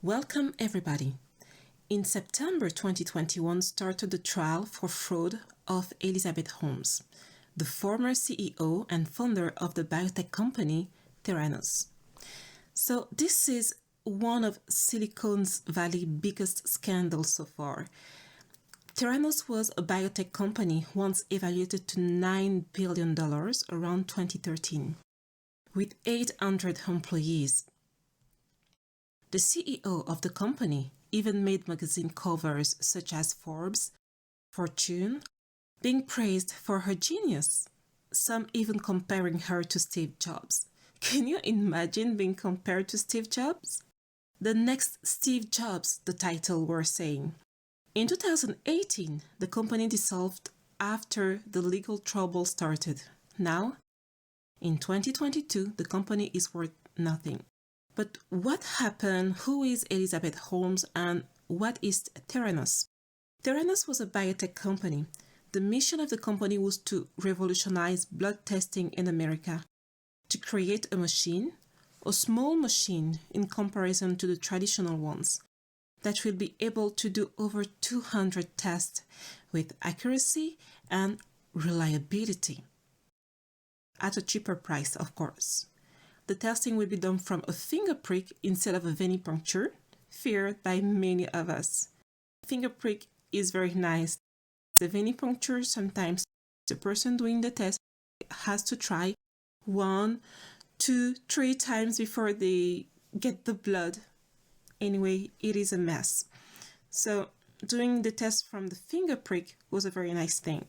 Welcome everybody. In September 2021 started the trial for fraud of Elizabeth Holmes, the former CEO and founder of the biotech company Theranos. So this is one of Silicon Valley's biggest scandals so far. Theranos was a biotech company once evaluated to $9 billion around 2013, with 800 employees. The CEO of the company even made magazine covers such as Forbes, Fortune, being praised for her genius, some even comparing her to Steve Jobs. Can you imagine being compared to Steve Jobs? The next Steve Jobs, the title were saying. In 2018, the company dissolved after the legal trouble started. Now, in 2022, the company is worth nothing. But what happened? Who is Elizabeth Holmes and what is Theranos? Theranos was a biotech company. The mission of the company was to revolutionize blood testing in America, to create a machine, a small machine in comparison to the traditional ones, that will be able to do over 200 tests with accuracy and reliability. At a cheaper price, of course. The testing will be done from a finger prick instead of a venipuncture, feared by many of us. Finger prick is very nice. The venipuncture, sometimes the person doing the test has to try 1, 2, 3 times before they get the blood. Anyway, it is a mess. So doing the test from the finger prick was a very nice thing.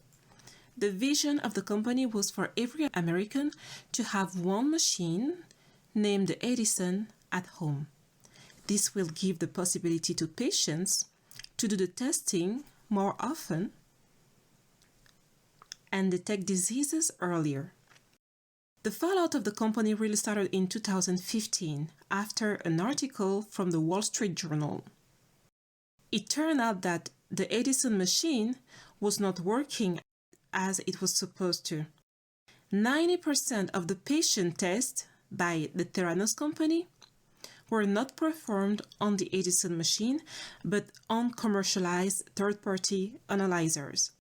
The vision of the company was for every American to have one machine named Edison at home. This will give the possibility to patients to do the testing more often and detect diseases earlier. The fallout of the company really started in 2015 after an article from the Wall Street Journal. It turned out that the Edison machine was not working as it was supposed to. 90% of the patient tests by the Theranos company were not performed on the Edison machine, but on commercialized third-party analyzers.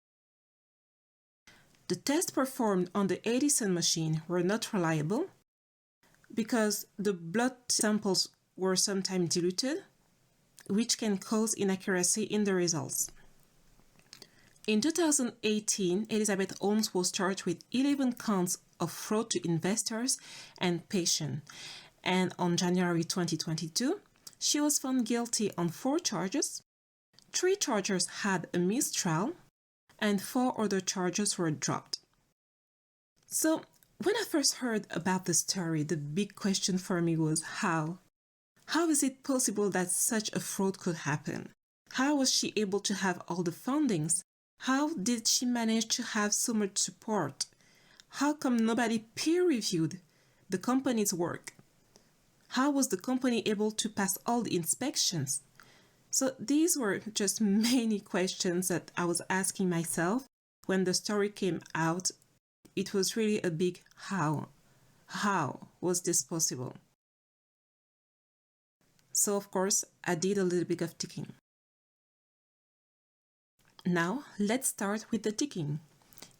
The tests performed on the Edison machine were not reliable because the blood samples were sometimes diluted, which can cause inaccuracy in the results. In 2018, Elizabeth Holmes was charged with 11 counts of fraud to investors and patients, and on January 2022, she was found guilty on 4 charges. 3 charges had a mistrial, and 4 other charges were dropped. So, when I first heard about the story, the big question for me was how? How is it possible that such a fraud could happen? How was she able to have all the fundings? How did she manage to have so much support? How come nobody peer-reviewed the company's work? How was the company able to pass all the inspections? So these were just many questions that I was asking myself when the story came out. It was really a big how. How was this possible? So of course, I did a little bit of digging. Now, let's start with the digging.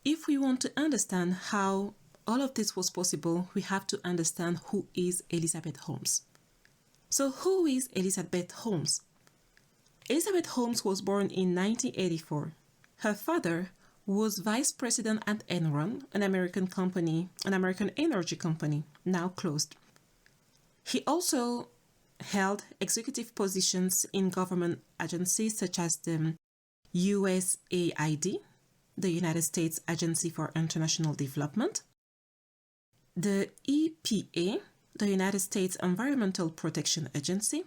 If we want to understand how all of this was possible, we have to understand who is Elizabeth Holmes. So who is Elizabeth Holmes? Elizabeth Holmes was born in 1984. Her father was vice president at Enron, an American energy company, now closed. He also held executive positions in government agencies such as the USAID, the United States Agency for International Development, the EPA, the United States Environmental Protection Agency,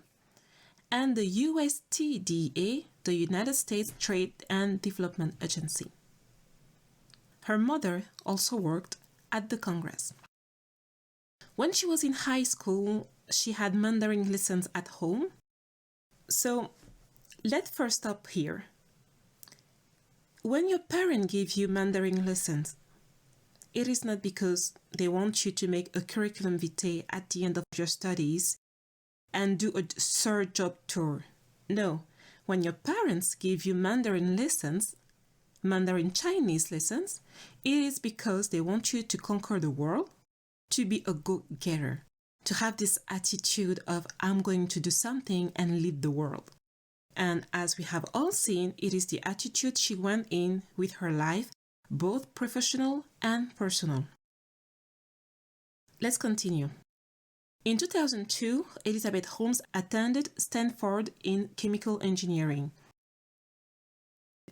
and the USTDA, the United States Trade and Development Agency. Her mother also worked at the Congress. When she was in high school, she had Mandarin lessons at home. So let's first stop here. When your parents give you Mandarin lessons, it is not because they want you to make a curriculum vitae at the end of your studies and do a third job tour. No, when your parents give you Mandarin Chinese lessons, it is because they want you to conquer the world, to be a go-getter, to have this attitude of I'm going to do something and lead the world. And as we have all seen, it is the attitude she went in with her life, both professional and personal. Let's continue. In 2002, Elizabeth Holmes attended Stanford in chemical engineering.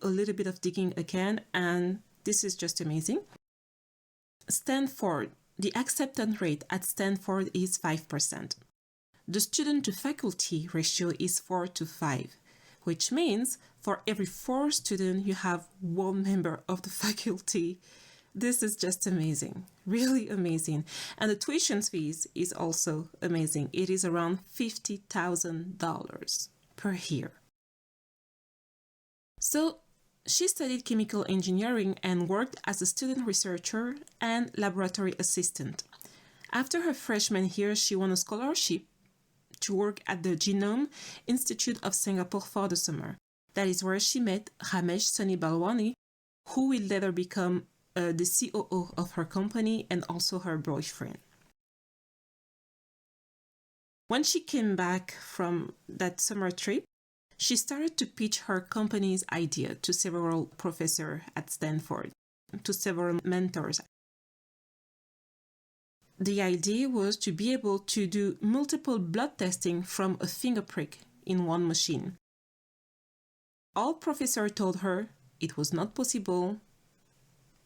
A little bit of digging again, and this is just amazing. Stanford, the acceptance rate at Stanford is 5%. The student-to-faculty ratio is 4 to 5, which means for every 4 students, you have 1 member of the faculty. This is just amazing, really amazing. And the tuition fees is also amazing. It is around $50,000 per year. So she studied chemical engineering and worked as a student researcher and laboratory assistant. After her freshman year, she won a scholarship to work at the Genome Institute of Singapore for the summer. That is where she met Ramesh Sunny Balwani, who will later become the COO of her company and also her boyfriend. When she came back from that summer trip, she started to pitch her company's idea to several professors at Stanford, to several mentors. The idea was to be able to do multiple blood testing from a finger prick in one machine. All professors told her it was not possible.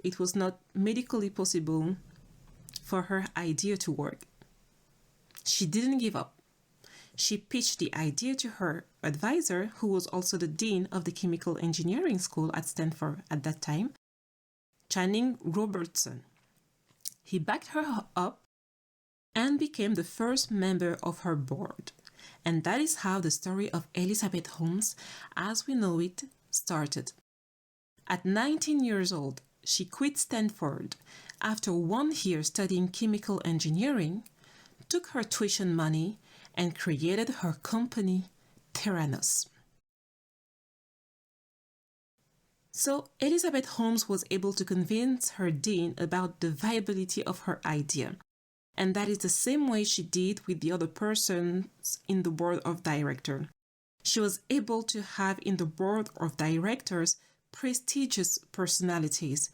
It was not medically possible for her idea to work. She didn't give up. She pitched the idea to her advisor, who was also the dean of the chemical engineering school at Stanford at that time, Channing Robertson. He backed her up and became the first member of her board. And that is how the story of Elizabeth Holmes, as we know it, started. At 19 years old, she quit Stanford after 1 year studying chemical engineering, took her tuition money, and created her company, Theranos. So Elizabeth Holmes was able to convince her dean about the viability of her idea. And that is the same way she did with the other persons in the board of directors. She was able to have in the board of directors prestigious personalities.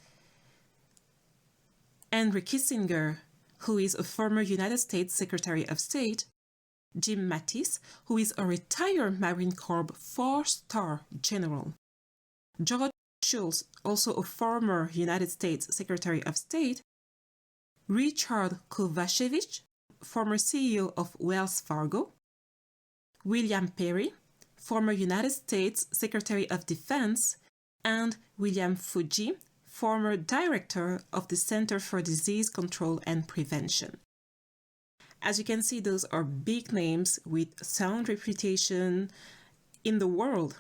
Henry Kissinger, who is a former United States Secretary of State, Jim Mattis, who is a retired Marine Corps 4-star general, George Shultz, also a former United States Secretary of State, Richard Kovacevic, former CEO of Wells Fargo, William Perry, former United States Secretary of Defense, and William Fuji, former director of the Center for Disease Control and Prevention. As you can see, those are big names with sound reputation in the world.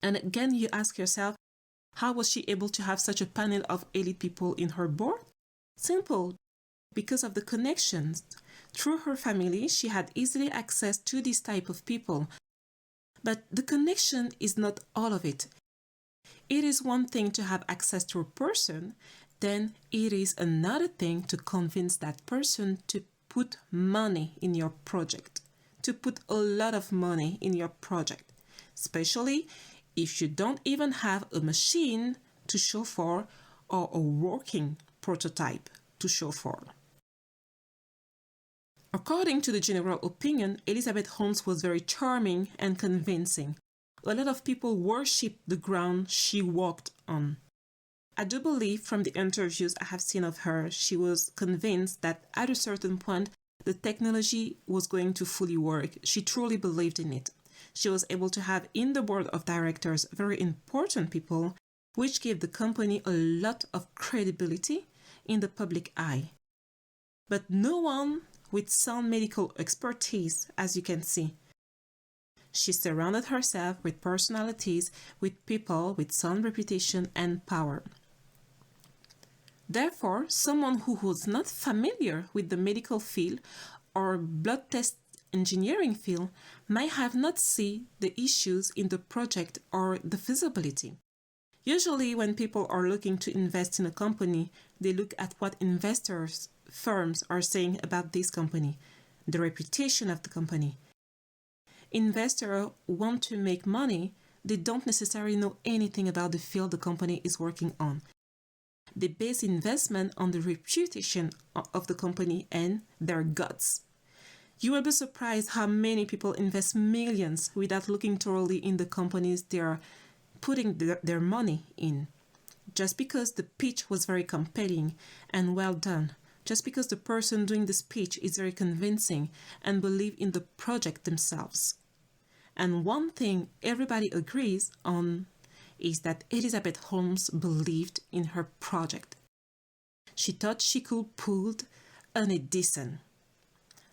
And again, you ask yourself, how was she able to have such a panel of elite people in her board? Simple, because of the connections. Through her family, she had easily access to this type of people. But the connection is not all of it. It is one thing to have access to a person, then it is another thing to convince that person to put money in your project, to put a lot of money in your project, especially if you don't even have a machine to show for or a working prototype to show for. According to the general opinion, Elizabeth Holmes was very charming and convincing. A lot of people worshipped the ground she walked on. I do believe from the interviews I have seen of her, she was convinced that at a certain point, the technology was going to fully work. She truly believed in it. She was able to have in the board of directors very important people, which gave the company a lot of credibility in the public eye. But no one with sound medical expertise, as you can see. She surrounded herself with personalities, with people with sound reputation and power. Therefore, someone who was not familiar with the medical field or blood test engineering field might have not seen the issues in the project or the feasibility. Usually when people are looking to invest in a company, they look at what investors firms are saying about this company, the reputation of the company. Investors want to make money, they don't necessarily know anything about the field the company is working on. They base investment on the reputation of the company and their guts. You will be surprised how many people invest millions without looking thoroughly in the companies they are putting their money in. Just because the pitch was very compelling and well done, just because the person doing the speech is very convincing and believe in the project themselves. And one thing everybody agrees on is that Elizabeth Holmes believed in her project. She thought she could pull an Edison.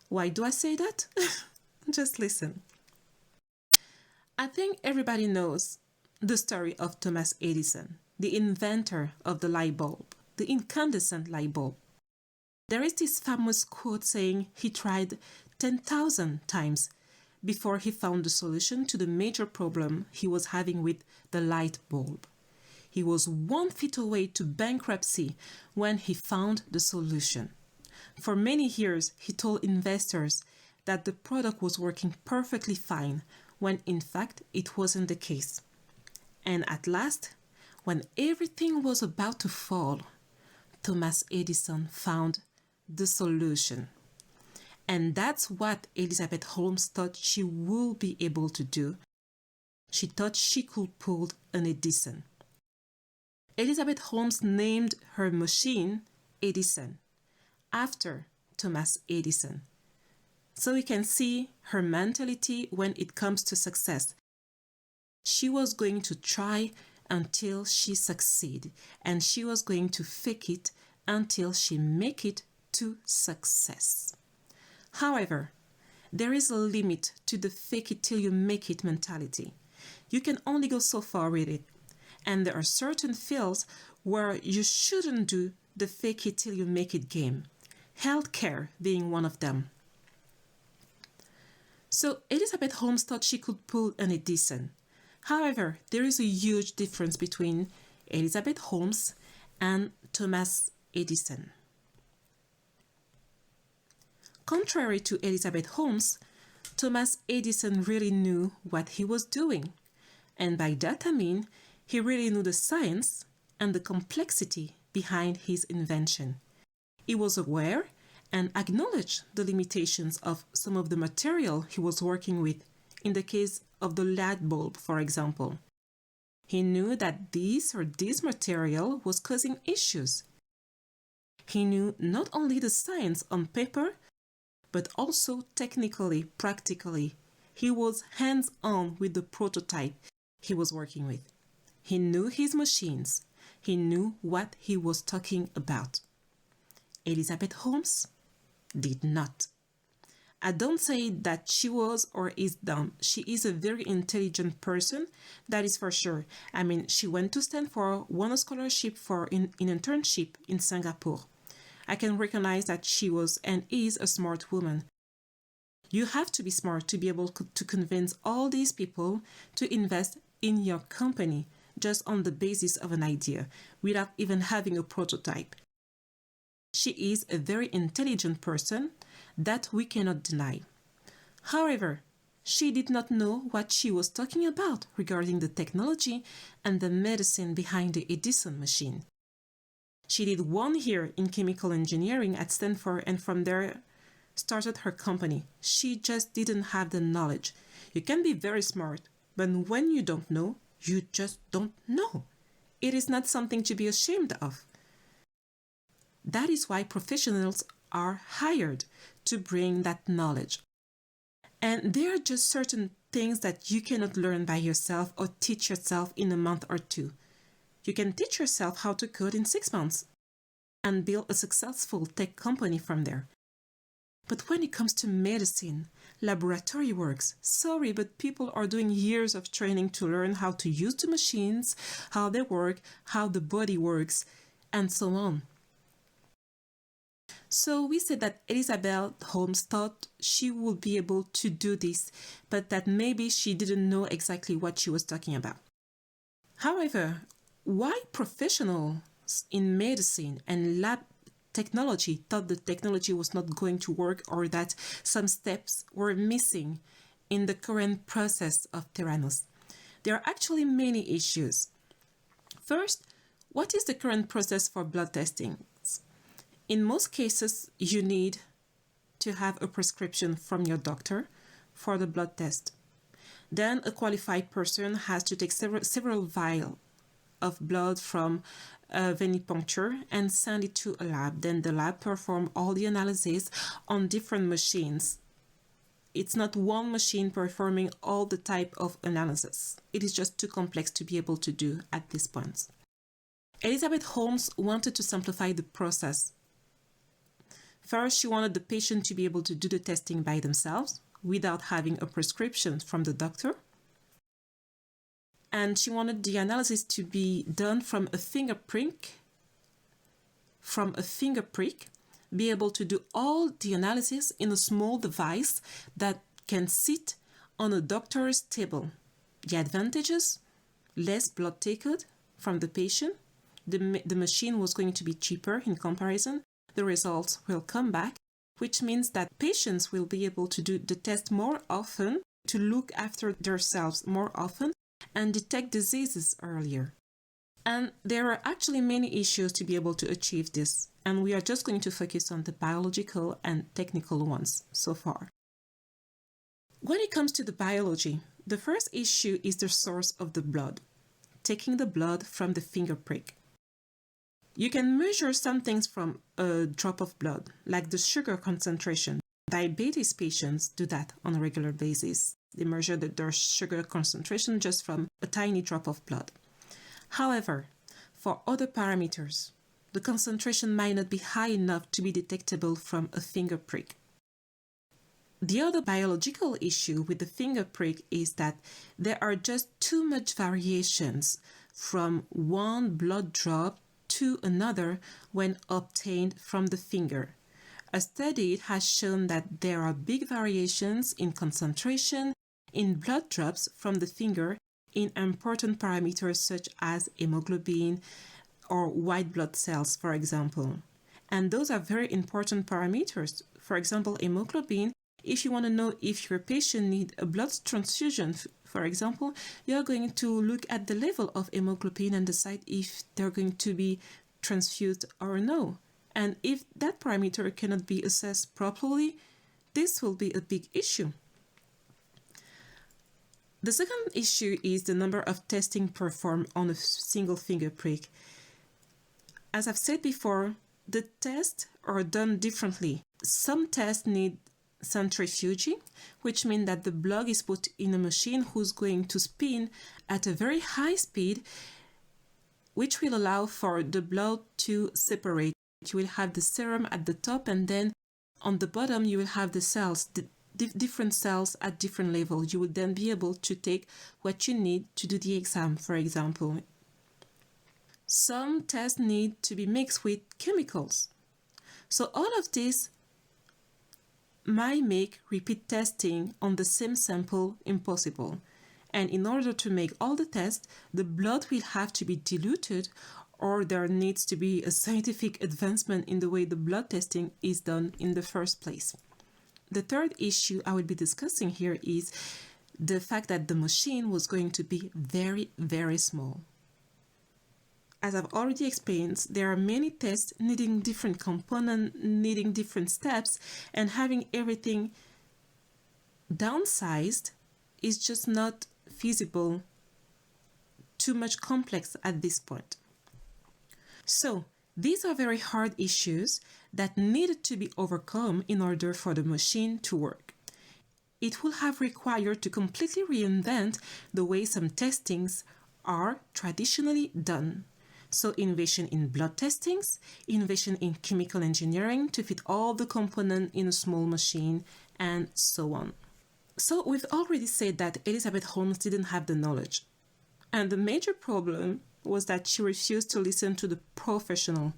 Why do I say that? Just listen. I think everybody knows the story of Thomas Edison, the inventor of the light bulb, the incandescent light bulb. There is this famous quote saying he tried 10,000 times before he found the solution to the major problem he was having with the light bulb. He was 1 feet away to bankruptcy when he found the solution. For many years, he told investors that the product was working perfectly fine, when in fact it wasn't the case. And at last, when everything was about to fall, Thomas Edison found the solution. And that's what Elizabeth Holmes thought she would be able to do. She thought she could pull an Edison. Elizabeth Holmes named her machine Edison, after Thomas Edison. So you can see her mentality when it comes to success. She was going to try until she succeed, and she was going to fake it until she make it to success. However, there is a limit to the fake it till you make it mentality. You can only go so far with it, and there are certain fields where you shouldn't do the fake it till you make it game, healthcare being one of them. So Elizabeth Holmes thought she could pull an Edison. However, there is a huge difference between Elizabeth Holmes and Thomas Edison. Contrary to Elizabeth Holmes, Thomas Edison really knew what he was doing. And by that I mean, he really knew the science and the complexity behind his invention. He was aware and acknowledged the limitations of some of the material he was working with, in the case of the light bulb, for example. He knew that this material was causing issues. He knew not only the science on paper, but also technically, practically. He was hands-on with the prototype he was working with. He knew his machines. He knew what he was talking about. Elizabeth Holmes did not. I don't say that she was or is dumb. She is a very intelligent person, that is for sure. I mean, she went to Stanford, won a scholarship for an internship in Singapore. I can recognize that she was and is a smart woman. You have to be smart to be able to convince all these people to invest in your company just on the basis of an idea, without even having a prototype. She is a very intelligent person that we cannot deny. However, she did not know what she was talking about regarding the technology and the medicine behind the Edison machine. She did 1 year in chemical engineering at Stanford and from there started her company. She just didn't have the knowledge. You can be very smart, but when you don't know, you just don't know. It is not something to be ashamed of. That is why professionals are hired to bring that knowledge. And there are just certain things that you cannot learn by yourself or teach yourself in a month or 2. You can teach yourself how to code in 6 months and build a successful tech company from there. But when it comes to medicine, laboratory works, sorry, but people are doing years of training to learn how to use the machines, how they work, how the body works, and so on. So we said that Elizabeth Holmes thought she would be able to do this, but that maybe she didn't know exactly what she was talking about. However, why professionals in medicine and lab technology thought the technology was not going to work or that some steps were missing in the current process of Theranos? There are actually many issues. First, what is the current process for blood testing? In most cases, you need to have a prescription from your doctor for the blood test. Then a qualified person has to take several vials of blood from a venipuncture and send it to a lab. Then the lab performs all the analysis on different machines. It's not one machine performing all the type of analysis. It is just too complex to be able to do at this point. Elizabeth Holmes wanted to simplify the process. First, she wanted the patient to be able to do the testing by themselves without having a prescription from the doctor. And she wanted the analysis to be done from a finger prick, be able to do all the analysis in a small device that can sit on a doctor's table. The advantages: less blood taken from the patient. The machine was going to be cheaper in comparison. The results will come back, which means that patients will be able to do the test more often, to look after themselves more often, and detect diseases earlier. And there are actually many issues to be able to achieve this, and we are just going to focus on the biological and technical ones so far. When it comes to the biology, the first issue is the source of the blood, taking the blood from the finger prick. You can measure some things from a drop of blood, like the sugar concentration. Diabetes patients do that on a regular basis. They measure their sugar concentration just from a tiny drop of blood. However, for other parameters, the concentration might not be high enough to be detectable from a finger prick. The other biological issue with the finger prick is that there are just too much variations from one blood drop to another when obtained from the finger. A study has shown that there are big variations in concentration in blood drops from the finger in important parameters such as hemoglobin or white blood cells, for example. And those are very important parameters. For example, hemoglobin, if you want to know if your patient needs a blood transfusion, for example, you're going to look at the level of hemoglobin and decide if they're going to be transfused or no. And if that parameter cannot be assessed properly, this will be a big issue. The second issue is the number of testing performed on a single finger prick. As I've said before, the tests are done differently. Some tests need centrifuging, which means that the blood is put in a machine who's going to spin at a very high speed, which will allow for the blood to separate. You will have the serum at the top, and then on the bottom you will have the cells, different cells at different levels. You will then be able to take what you need to do the exam, for example. Some tests need to be mixed with chemicals. So all of this might make repeat testing on the same sample impossible. And in order to make all the tests, the blood will have to be diluted, or there needs to be a scientific advancement in the way the blood testing is done in the first place. The third issue I will be discussing here is the fact that the machine was going to be very, very small. As I've already explained, there are many tests needing different components, needing different steps, and having everything downsized is just not feasible, too much complex at this point. So these are very hard issues that needed to be overcome in order for the machine to work. It will have required to completely reinvent the way some testings are traditionally done. So innovation in blood testings, innovation in chemical engineering to fit all the components in a small machine, and so on. So we've already said that Elizabeth Holmes didn't have the knowledge. And the major problem was that she refused to listen to the professional.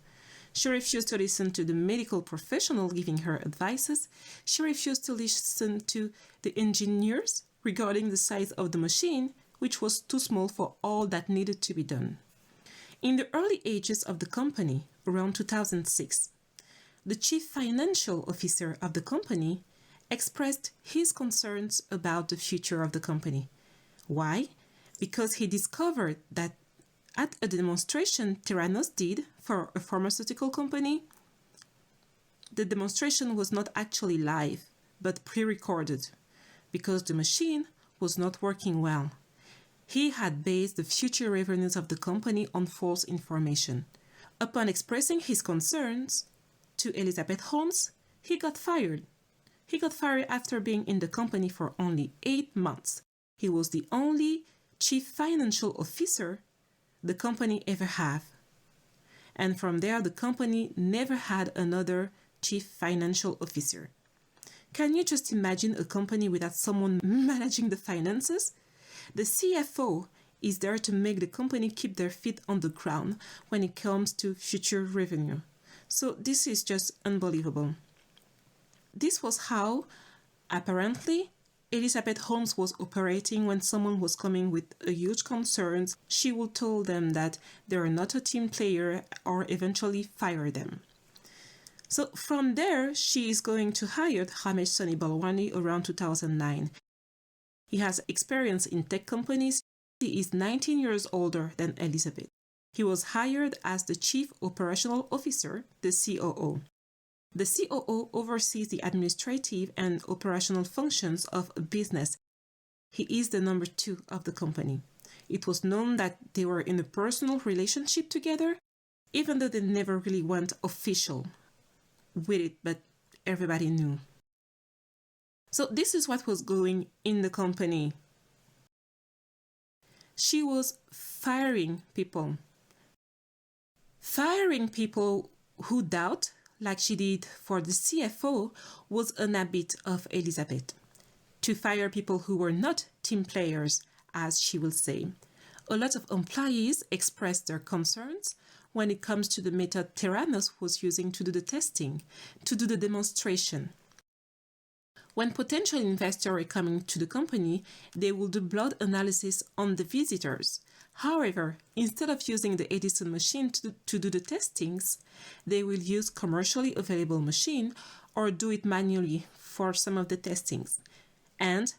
She refused to listen to the medical professional giving her advices. She refused to listen to the engineers regarding the size of the machine, which was too small for all that needed to be done. In the early ages of the company, around 2006, the chief financial officer of the company expressed his concerns about the future of the company. Why? Because he discovered that at a demonstration Theranos did for a pharmaceutical company, the demonstration was not actually live, but pre-recorded, because the machine was not working well. He had based the future revenues of the company on false information. Upon expressing his concerns to Elizabeth Holmes, he got fired. He got fired after being in the company for only 8 months. He was the only chief financial officer the company ever had. And from there, the company never had another chief financial officer. Can you just imagine a company without someone managing the finances? The CFO is there to make the company keep their feet on the ground when it comes to future revenue. So this is just unbelievable. This was how, apparently, Elizabeth Holmes was operating when someone was coming with a huge concerns. She would tell them that they are not a team player or eventually fire them. So from there, she is going to hire Ramesh Soni Balwani around 2009. He has experience in tech companies. He is 19 years older than Elizabeth. He was hired as the Chief Operational Officer, the COO. The COO oversees the administrative and operational functions of a business. He is the number 2 of the company. It was known that they were in a personal relationship together, even though they never really went official with it, but everybody knew. So this is what was going in the company. She was firing people. Firing people who doubt, like she did for the CFO, was an habit of Elizabeth. To fire people who were not team players, as she will say. A lot of employees expressed their concerns when it comes to the method Theranos was using to do the testing, to do the demonstration. When potential investors were coming to the company, they will do blood analysis on the visitors. However, instead of using the Edison machine to do the testings, they will use commercially available machine or do it manually for some of the testings. And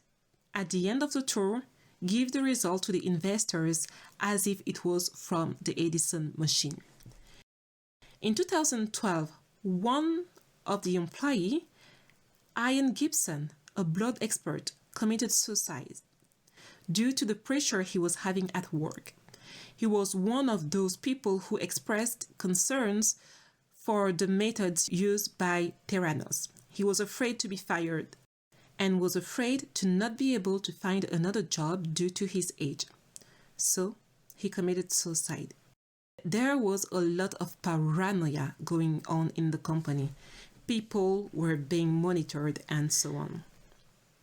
at the end of the tour, give the result to the investors as if it was from the Edison machine. In 2012, one of the employees, Ian Gibson, a blood expert, committed suicide due to the pressure he was having at work. He was one of those people who expressed concerns for the methods used by Theranos. He was afraid to be fired and was afraid to not be able to find another job due to his age. So he committed suicide. There was a lot of paranoia going on in the company. People were being monitored and so on.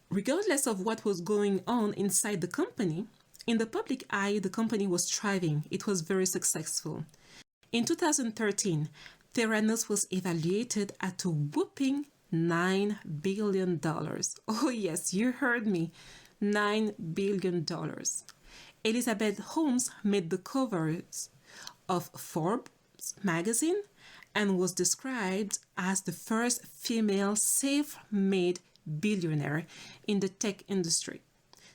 Regardless of what was going on inside the company, in the public eye, the company was thriving. It was very successful. In 2013, Theranos was evaluated at a whopping $9 billion. Oh yes, you heard me, $9 billion. Elizabeth Holmes made the covers of Forbes magazine and was described as the first female self-made billionaire in the tech industry.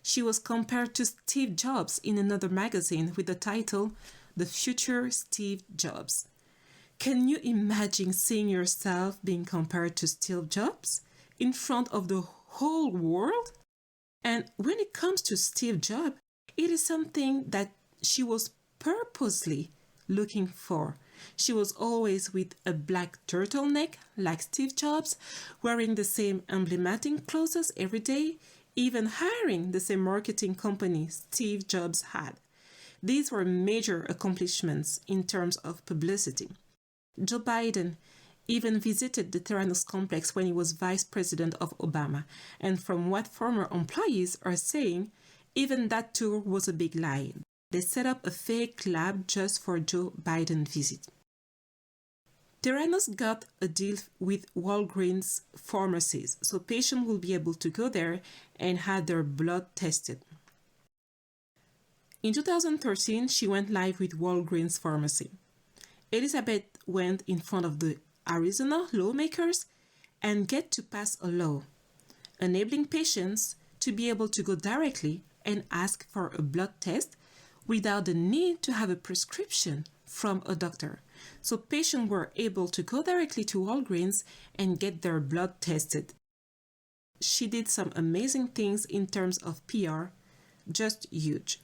She was compared to Steve Jobs in another magazine with the title, The Future Steve Jobs. Can you imagine seeing yourself being compared to Steve Jobs in front of the whole world? And when it comes to Steve Jobs, it is something that she was purposely looking for. She was always with a black turtleneck like Steve Jobs, wearing the same emblematic clothes every day, even hiring the same marketing company Steve Jobs had. These were major accomplishments in terms of publicity. Joe Biden even visited the Theranos complex when he was vice president of Obama, and from what former employees are saying, even that tour was a big lie. They set up a fake lab just for Joe Biden's visit. Theranos got a deal with Walgreens pharmacies, so patients will be able to go there and have their blood tested. In 2013, she went live with Walgreens Pharmacy. Elizabeth went in front of the Arizona lawmakers and get to pass a law enabling patients to be able to go directly and ask for a blood test without the need to have a prescription from a doctor. So patients were able to go directly to Walgreens and get their blood tested. She did some amazing things in terms of PR, just huge.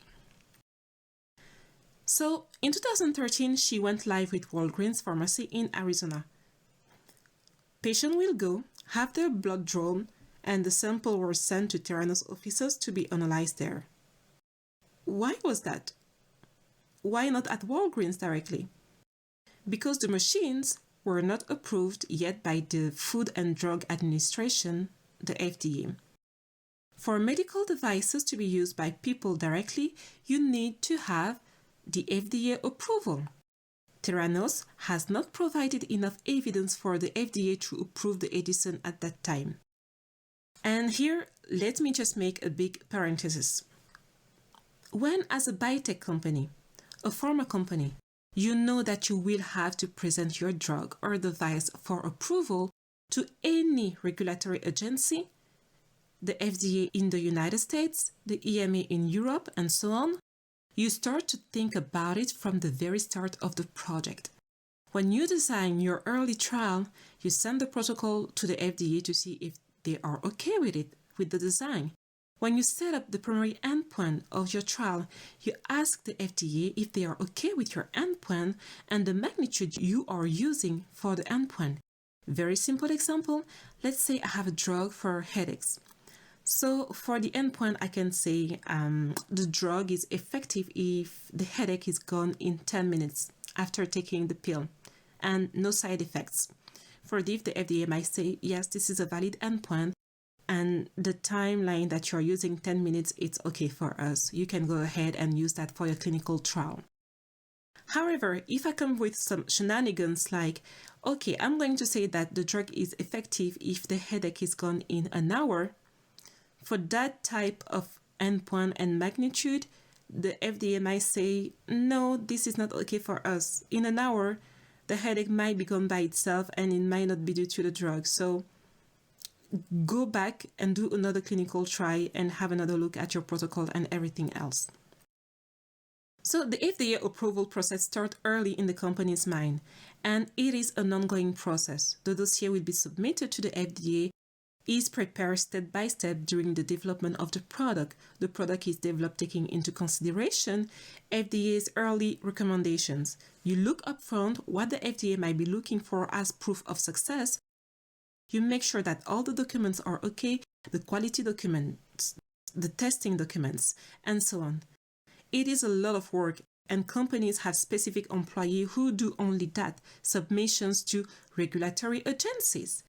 So in 2013, she went live with Walgreens Pharmacy in Arizona. Patients will go, have their blood drawn, and the sample were sent to Theranos offices to be analyzed there. Why was that? Why not at Walgreens directly? Because the machines were not approved yet by the Food and Drug Administration, the FDA. For medical devices to be used by people directly, you need to have the FDA approval. Theranos has not provided enough evidence for the FDA to approve the Edison at that time. And here, let me just make a big parenthesis. When, as a biotech company, a pharma company, you know that you will have to present your drug or device for approval to any regulatory agency, the FDA in the United States, the EMA in Europe, and so on, you start to think about it from the very start of the project. When you design your early trial, you send the protocol to the FDA to see if they are okay with it, with the design. When you set up the primary endpoint of your trial, you ask the FDA if they are okay with your endpoint and the magnitude you are using for the endpoint. Very simple example, let's say I have a drug for headaches. So for the endpoint, I can say the drug is effective if the headache is gone in 10 minutes after taking the pill and no side effects. For this, the FDA might say, yes, this is a valid endpoint and the timeline that you're using 10 minutes, it's okay for us. You can go ahead and use that for your clinical trial. However, if I come with some shenanigans like, okay, I'm going to say that the drug is effective if the headache is gone in an hour, for that type of endpoint and magnitude, the FDA might say, no, this is not okay for us. In an hour, the headache might be gone by itself and it might not be due to the drug. So go back and do another clinical trial and have another look at your protocol and everything else. So the FDA approval process starts early in the company's mind, and it is an ongoing process. The dossier will be submitted to the FDA, is prepared step by step during the development of the product. The product is developed taking into consideration FDA's early recommendations. You look up front what the FDA might be looking for as proof of success. You make sure that all the documents are okay, the quality documents, the testing documents, and so on. It is a lot of work, and companies have specific employees who do only that, submissions to regulatory agencies.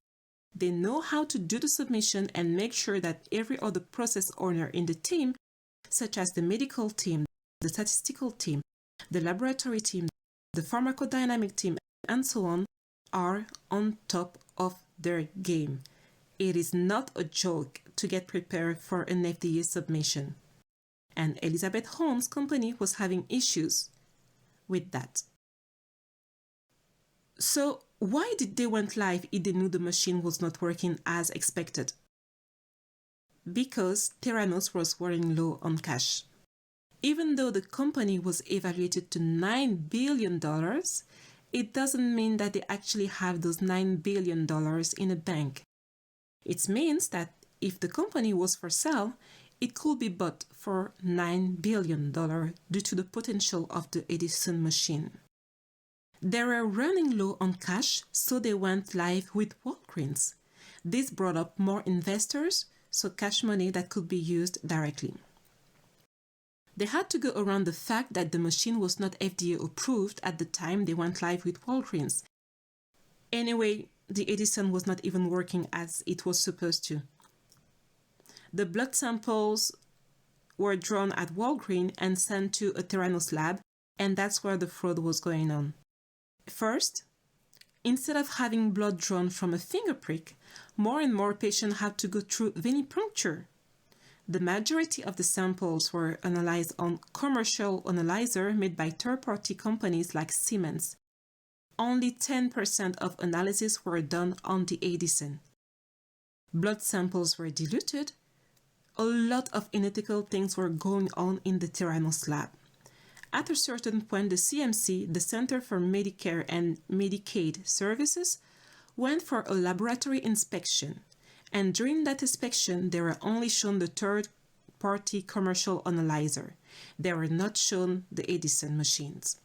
They know how to do the submission and make sure that every other process owner in the team, such as the medical team, the statistical team, the laboratory team, the pharmacodynamic team, and so on, are on top of their game. It is not a joke to get prepared for an FDA submission. And Elizabeth Holmes' company was having issues with that. So why did they went live if they knew the machine was not working as expected? Because Theranos was running low on cash. Even though the company was evaluated to $9 billion, it doesn't mean that they actually have those $9 billion in a bank. It means that if the company was for sale, it could be bought for $9 billion due to the potential of the Edison machine. They were running low on cash, so they went live with Walgreens. This brought up more investors, so cash money that could be used directly. They had to go around the fact that the machine was not FDA approved at the time they went live with Walgreens. Anyway, the Edison was not even working as it was supposed to. The blood samples were drawn at Walgreens and sent to a Theranos lab, and that's where the fraud was going on. First, Instead of having blood drawn from a finger prick, more and more patients had to go through venipuncture. The majority of the samples were analyzed on commercial analyzers made by third-party companies like Siemens. Only 10% of analyses were done on the Edison. Blood samples were diluted. A lot of unethical things were going on in the Theranos lab. At a certain point, the CMC, the Center for Medicare and Medicaid Services, went for a laboratory inspection, and during that inspection, they were only shown the third-party commercial analyzer. They were not shown the Edison machines.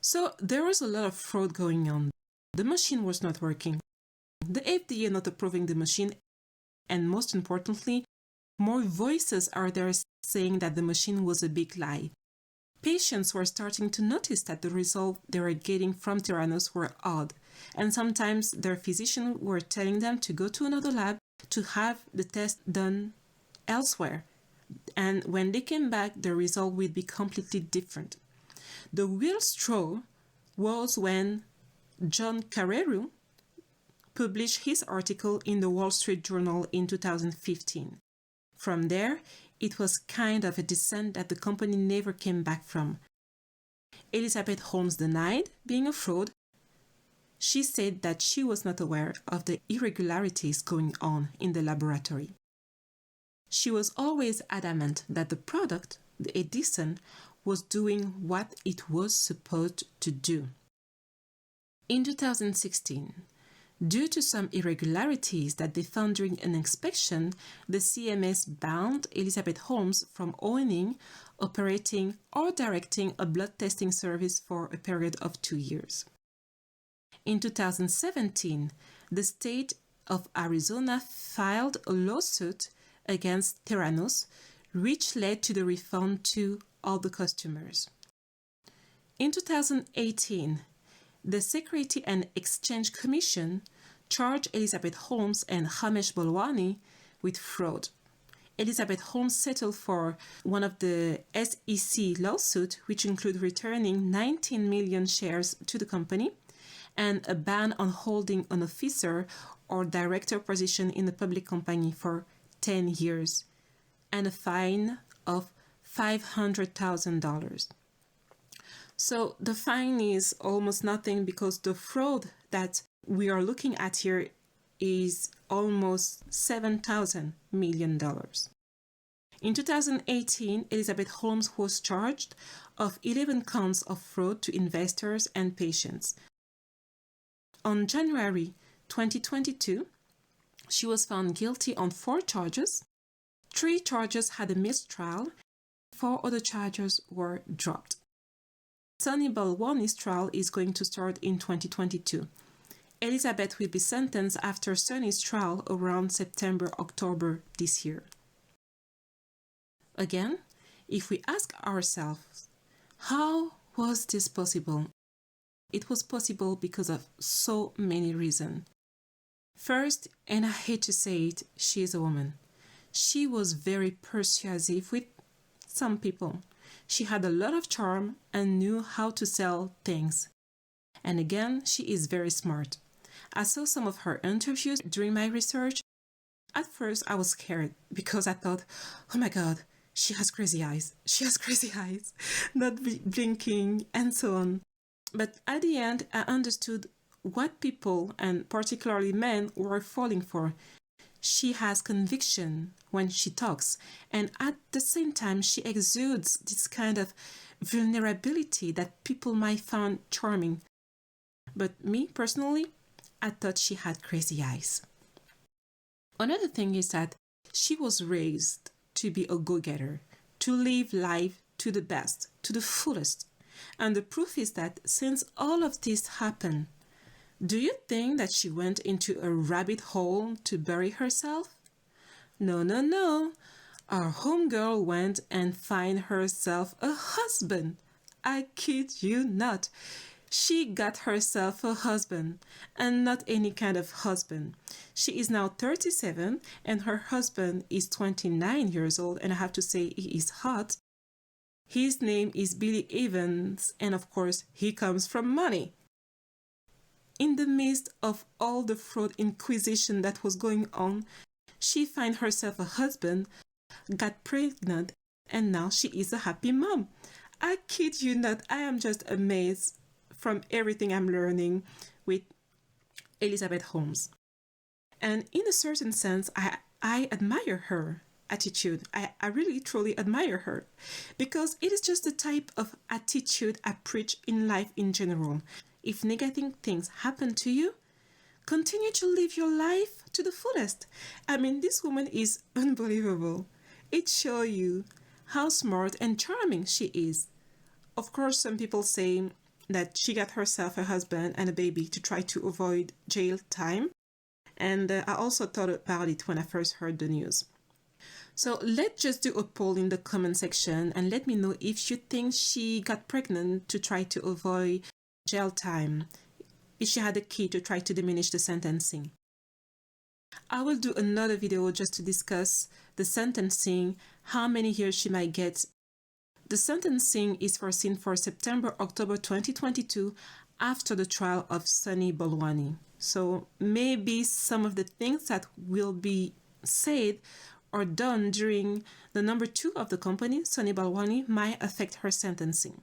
So there was a lot of fraud going on. The machine was not working. The FDA not approving the machine, and most importantly, more voices are there saying that the machine was a big lie. Patients were starting to notice that the results they were getting from Theranos were odd, and sometimes their physicians were telling them to go to another lab to have the test done elsewhere. And when they came back, the result would be completely different. The real straw was when John Carreyrou published his article in the Wall Street Journal in 2015. From there, it was kind of a descent that the company never came back from. Elizabeth Holmes denied being a fraud. She said that she was not aware of the irregularities going on in the laboratory. She was always adamant that the product, the Edison, was doing what it was supposed to do. In 2016, due to some irregularities that they found during an inspection, the CMS banned Elizabeth Holmes from owning, operating, or directing a blood testing service for a period of 2 years. In 2017, the state of Arizona filed a lawsuit against Theranos, which led to the refund to all the customers. In 2018, the Security and Exchange Commission charged Elizabeth Holmes and Hamesh Bolwani with fraud. Elizabeth Holmes settled for one of the SEC lawsuits, which include returning 19 million shares to the company and a ban on holding an officer or director position in a public company for 10 years and a fine of $500,000. So the fine is almost nothing because the fraud that we are looking at here is almost $7,000 million. In 2018, Elizabeth Holmes was charged of 11 counts of fraud to investors and patients. On January 2022, she was found guilty on 4 charges. 3 charges had a missed trial. 4 other charges were dropped. Sonny Balwani's trial is going to start in 2022. Elizabeth will be sentenced after Sonny's trial around September-October this year. Again, if we ask ourselves, how was this possible? It was possible because of so many reasons. First, and I hate to say it, she is a woman. She was very persuasive with some people. She had a lot of charm and knew how to sell things. And again, she is very smart. I saw some of her interviews during my research. At first, I was scared because I thought, oh my God, she has crazy eyes. She has crazy eyes, not blinking and so on. But at the end, I understood what people, and particularly men, were falling for. She has conviction when she talks, and at the same time, she exudes this kind of vulnerability that people might find charming. But me, personally, I thought she had crazy eyes. Another thing is that she was raised to be a go-getter, to live life to the best, to the fullest. And the proof is that since all of this happened, do you think that she went into a rabbit hole to bury herself? No, no, no. Our homegirl went and found herself a husband. I kid you not. She got herself a husband, and not any kind of husband. She is now 37, and her husband is 29 years old, and I have to say he is hot. His name is Billy Evans, and of course, he comes from money. in the midst of all the fraud inquisition that was going on, she found herself a husband, got pregnant, and now she is a happy mom. I kid you not, I am just amazed from everything I'm learning with Elizabeth Holmes. And in a certain sense, I admire her attitude. I really truly admire her because it is just the type of attitude I preach in life in general. If negative things happen to you, continue to live your life to the fullest. I mean, this woman is unbelievable. It shows you how smart and charming she is. Of course, some people say that she got herself a husband and a baby to try to avoid jail time. And I also thought about it when I first heard the news. So let's just do a poll in the comment section and let me know if you think she got pregnant to try to avoid jail time, if she had a kid to try to diminish the sentencing. I will do another video just to discuss the sentencing, how many years she might get. The sentencing is foreseen for September-October 2022 after the trial of Sunny Balwani. So maybe some of the things that will be said or done during the number 2 of the company, Sunny Balwani, might affect her sentencing.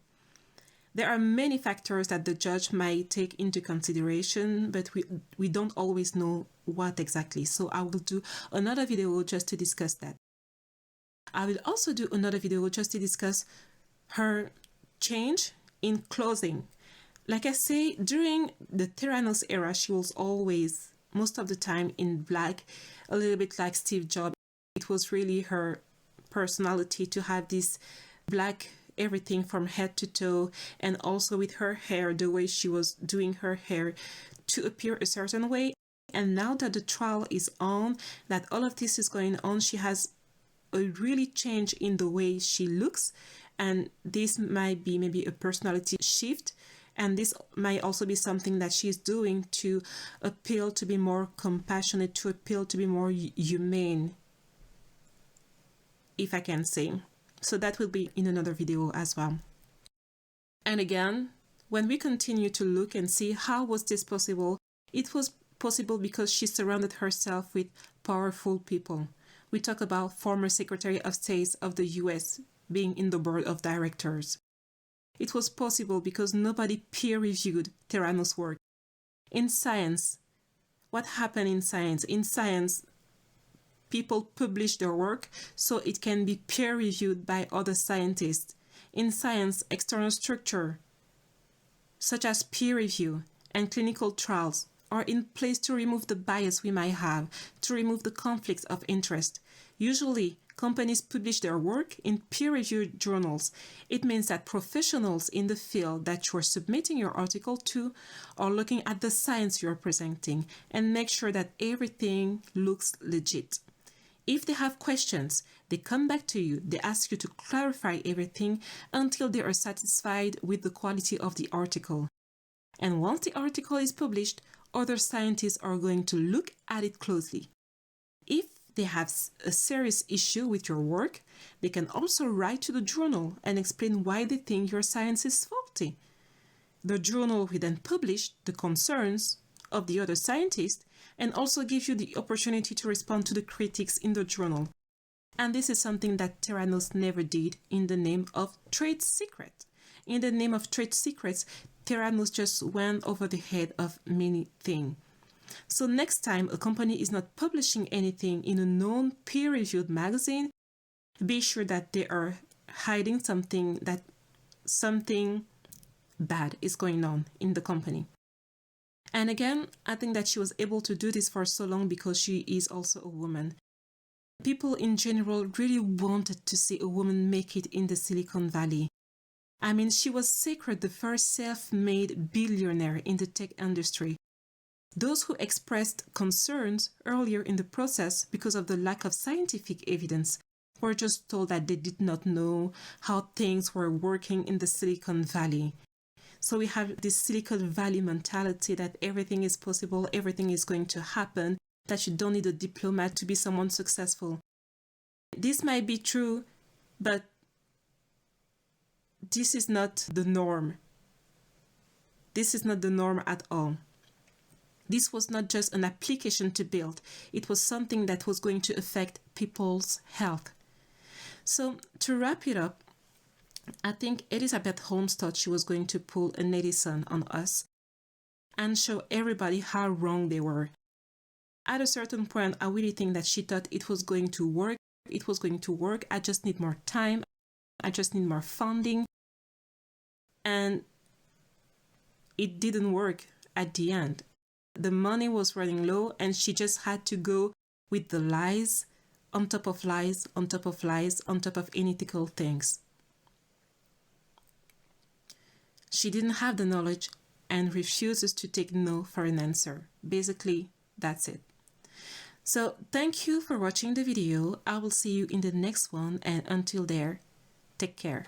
There are many factors that the judge might take into consideration, but we don't always know what exactly. So I will do another video just to discuss that. I will also do another video just to discuss her change in clothing. Like I say, during the Theranos era, she was always, most of the time, in black, a little bit like Steve Jobs. It was really her personality to have this black everything from head to toe, and also with her hair, the way she was doing her hair to appear a certain way. And now that the trial is on, that all of this is going on, she has a really change in the way she looks, and this might be maybe a personality shift. And this might also be something that she's doing to appeal to be more compassionate, to appeal to be more humane, if I can say. So that will be in another video as well. And again, when we continue to look and see how was this possible, it was possible because she surrounded herself with powerful people. We talk about former Secretary of State of the US being in the board of directors. It was possible because nobody peer-reviewed Theranos' work. In science, what happened in science? In science, people publish their work so it can be peer-reviewed by other scientists. In science, external structure, such as peer review and clinical trials, are in place to remove the bias we might have, to remove the conflicts of interest. Usually, companies publish their work in peer-reviewed journals. It means that professionals in the field that you're submitting your article to are looking at the science you're presenting and make sure that everything looks legit. If they have questions, they come back to you, they ask you to clarify everything until they are satisfied with the quality of the article. And once the article is published, other scientists are going to look at it closely. If they have a serious issue with your work, they can also write to the journal and explain why they think your science is faulty. The journal will then publish the concerns of the other scientists and also give you the opportunity to respond to the critics in the journal. And this is something that Theranos never did in the name of trade secret. In the name of trade secrets, Theranos just went over the head of many things. So next time a company is not publishing anything in a known peer-reviewed magazine, be sure that they are hiding something bad is going on in the company. And again, I think that she was able to do this for so long because she is also a woman. People in general really wanted to see a woman make it in the Silicon Valley. I mean, she was sacred, the first self-made billionaire in the tech industry. Those who expressed concerns earlier in the process because of the lack of scientific evidence were just told that they did not know how things were working in the Silicon Valley. So we have this Silicon Valley mentality that everything is possible, everything is going to happen, that you don't need a diploma to be someone successful. This might be true, but this is not the norm. This is not the norm at all. This was not just an application to build, it was something that was going to affect people's health. So to wrap it up, I think Elizabeth Holmes thought she was going to pull an Edison on us and show everybody how wrong they were. At a certain point, I really think that she thought it was going to work. It was going to work. I just need more time. I just need more funding. And it didn't work at the end. The money was running low and she just had to go with the lies on top of lies, on top of lies, on top of unethical things. She didn't have the knowledge and refuses to take no for an answer. Basically, that's it. So thank you for watching the video. I will see you in the next one, and until there, take care.